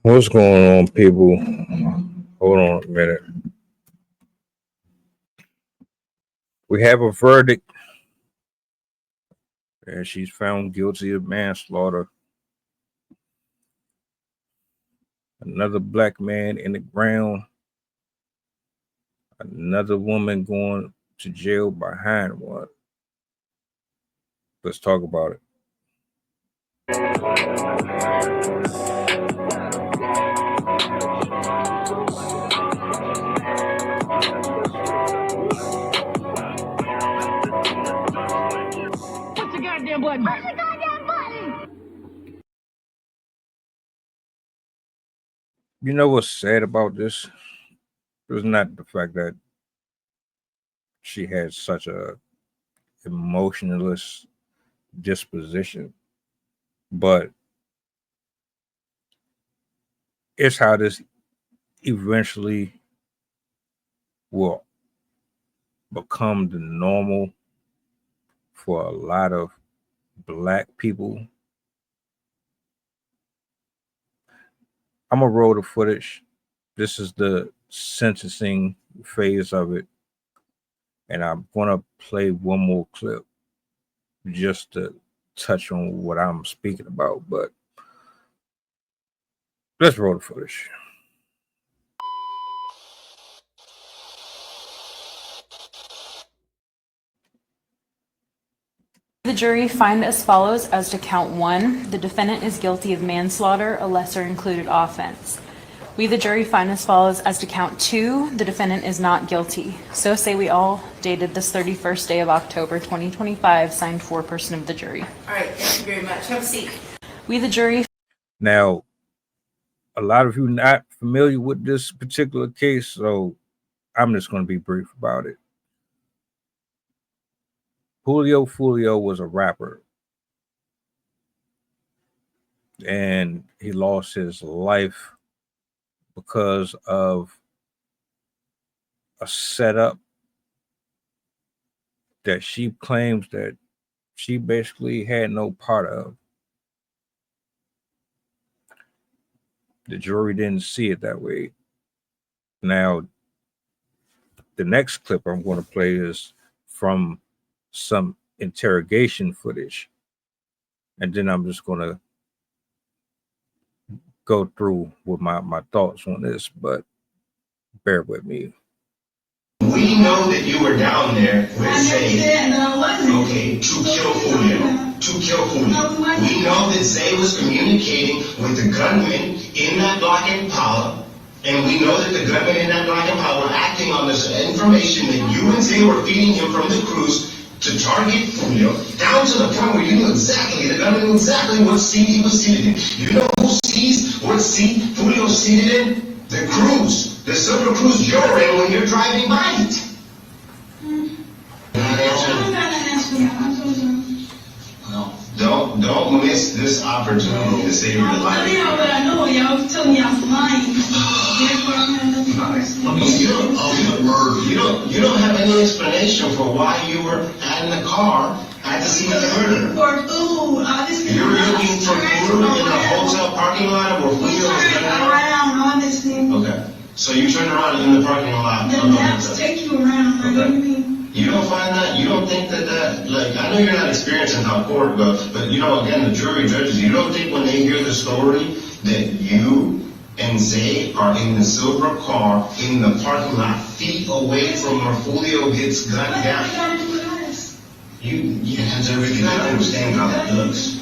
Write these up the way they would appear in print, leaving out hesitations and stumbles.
What's going on, people? Hold on a minute. We have a verdict, and she's found guilty of manslaughter. Another black man in the ground. Another woman going to jail behind one. Let's talk about it. Push the goddamn button. Push the goddamn button. You know what's sad about this? It's not the fact that she had such a emotionless disposition, but it's how this eventually will become the normal for a lot of black people. I'm gonna roll the footage. This is the sentencing phase of it, and I'm gonna play one more clip just to touch on what I'm speaking about. But let's roll the footage. The jury find as follows as to count 1. The defendant is guilty of manslaughter, a lesser included offense. We, the jury, find as follows as to count 2. The defendant is not guilty. So say we all, dated this 31st day of October 2025, signed foreperson of the jury. All right, thank you very much. Have a seat. We, the jury. Now, a lot of you not familiar with this particular case, so I'm just going to be brief about it. Julio Foolio was a rapper, and he lost his life because of a setup that she claims that she basically had no part of. The jury didn't see it that way. Now, the next clip I'm going to play is from some interrogation footage, and then I'm just going to go through with my thoughts on this, but bear with me. We know that you were down there with Zay. Okay, to kill Julio. To kill Julio. We know that Zay was communicating with the gunman in that black Impala, and we know that the gunman in that black Impala were acting on this information that you and Zay were feeding him from the cruise to target Julio, down to the point where you knew exactly, the gunman knew exactly what seat he was seated in. You know who sees what seat Julio's seated in? The cruise. The silver cruise you're in when you're driving by it. Don't miss this opportunity to save your life. I know y'all telling me I'm lying. You don't have any explanation for why you were in the car at the scene of the murder. For food. You're looking for food in the hotel parking lot where Julio was getting around, honestly. Okay. So you turned around in the parking lot. The maps take you around. Like, what do you mean? You don't find that? You don't think that, like, I know you're not experienced in how court, but you know, again, the jury judges, you don't think when they hear the story that you and Zay are in the silver car in the parking lot, feet away from where Julio gets gunned down? What gotta do with us? You have everything. I understand how that looks.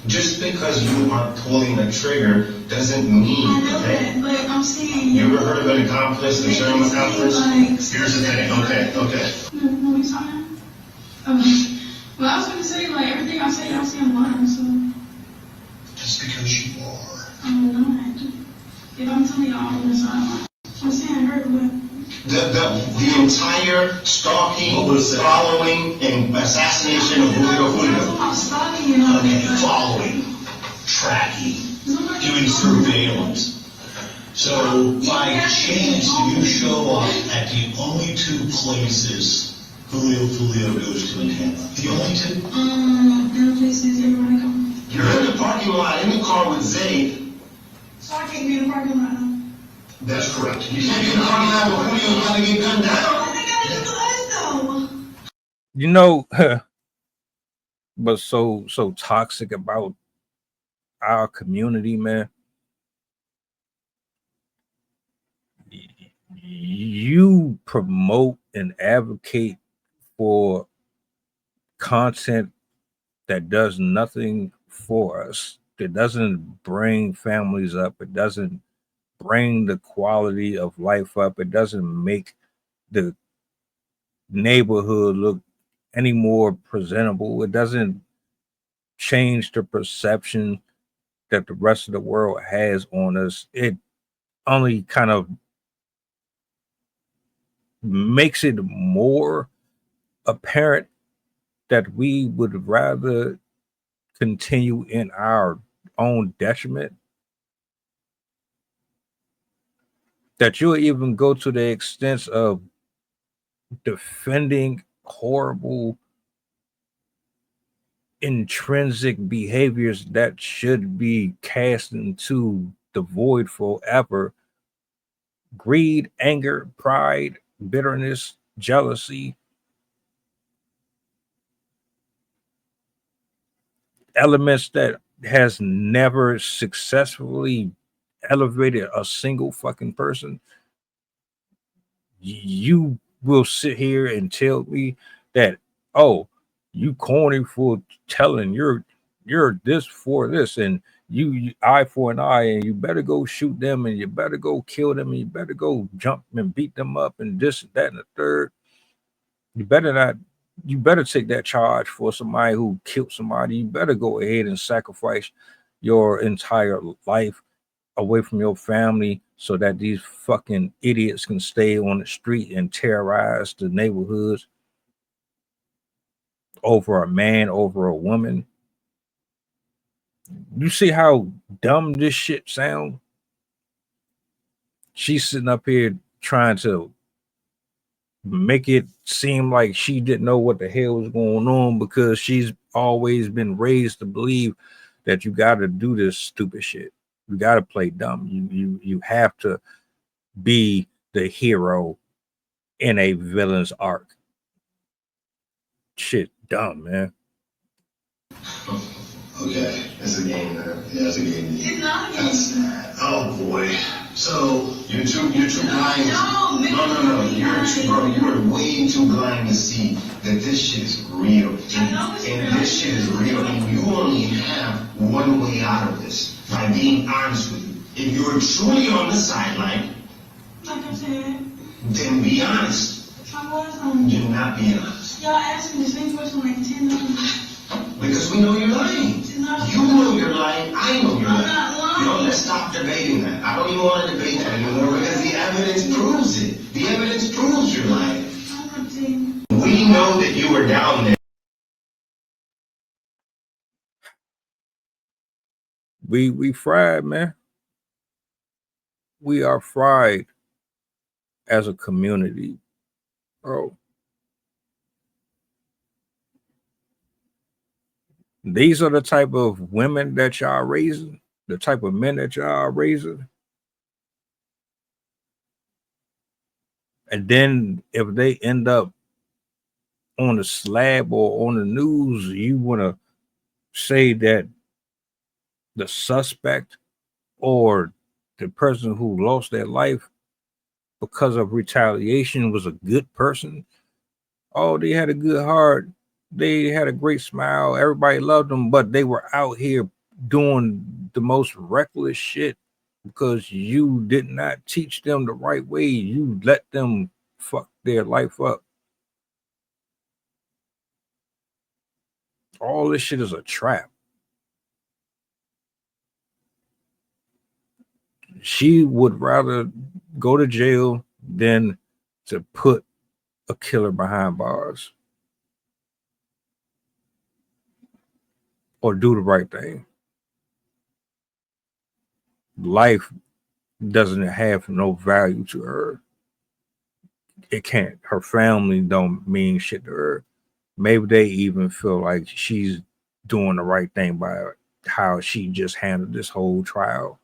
Just because you are pulling the trigger doesn't mean, I know okay? that, but I'm saying... You ever heard of an accomplice, the term accomplice? Here's the thing, okay. No, what are you talking about? Well, I was going to say, like, everything I say, I'm lying, so... Just because you are. I'm not. If I'm telling y'all all this, I'm lying. I'm saying I heard what... The entire stalking, following, and assassination of Julio Foolio. I'm stalking and all Okay, that. following, tracking, doing surveillance. So by chance, you show up at the only 2 places Julio Foolio goes to in Tampa. The only 2? The other places everybody go. You're in the parking lot in the car with Zay, I can't be in the parking lot now. That's correct. You can't be in the parking lot with Julio trying to get gunned down. What they gotta do to us though? You know, but so toxic about our community, man. You promote and advocate for content that does nothing for us. It doesn't bring families up. It doesn't bring the quality of life up. It doesn't make the neighborhood look any more presentable. It doesn't change the perception that the rest of the world has on us. It only kind of makes it more apparent that we would rather continue in our own detriment. That you'll even go to the extent of defending horrible intrinsic behaviors that should be cast into the void forever. Greed, anger, pride, bitterness, jealousy, elements that has never successfully elevated a single fucking person. You will sit here and tell me that, oh, you corny for telling you're this for this, and you eye for an eye, and you better go shoot them, and you better go kill them, and you better go jump and beat them up, and this, that, and the third. You better not. You better take that charge for somebody who killed somebody. You better go ahead and sacrifice your entire life away from your family so that these fucking idiots can stay on the street and terrorize the neighborhoods over a man, over a woman. You see how dumb this shit sounds? She's sitting up here trying to make it seem like she didn't know what the hell was going on because she's always been raised to believe that you got to do this stupid shit. You got to play dumb. You have to be the hero in a villain's arc. Shit, dumb, man. Okay, it's a game, man. Yeah, it's a game. It's not a game. Oh boy. So you're too blind. No. You're way too blind to see that this shit is real. And this shit is real. And you only have one way out of this by being honest with you. If you're truly on the sideline, Like I said, then be honest. I was You're not being honest. y'all asked me the same question like 10 times. Because we know you're lying. You know you're lying. I know you're lying. not lying. No, let's stop debating that. I don't even want to debate that anymore because the evidence proves it. The evidence proves you're lying. I'm not saying. We know that you were down there. We fried, man. We are fried as a community, bro. These are the type of women that y'all raising, the type of men that y'all are raising. And then if they end up on the slab or on the news, you want to say that the suspect or the person who lost their life because of retaliation was a good person. Oh, they had a good heart. They had a great smile. Everybody loved them, but they were out here doing the most reckless shit because you did not teach them the right way. You let them fuck their life up. All this shit is a trap. She would rather go to jail than to put a killer behind bars or do the right thing. Life doesn't have no value to her. It can't. Her family don't mean shit to her. Maybe they even feel like she's doing the right thing by how she just handled this whole trial.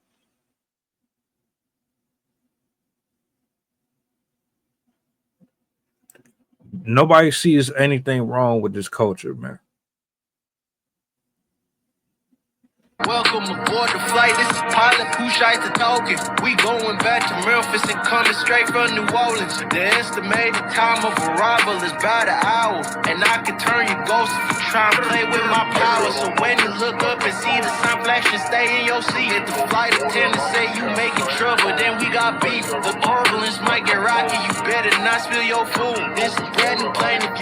Nobody sees anything wrong with this culture, man. Welcome aboard the flight. This is pilot Pusha talking. We going back to Memphis and coming straight from New Orleans. The estimated time of arrival is about an hour, and I can turn your ghost if you try and play with my power. So when you look up and see the sun flash and stay in your seat, if the flight attendant say you making trouble, then we got beef. The turbulence might get rocky. You better not spill your food. This is brand new plane. If you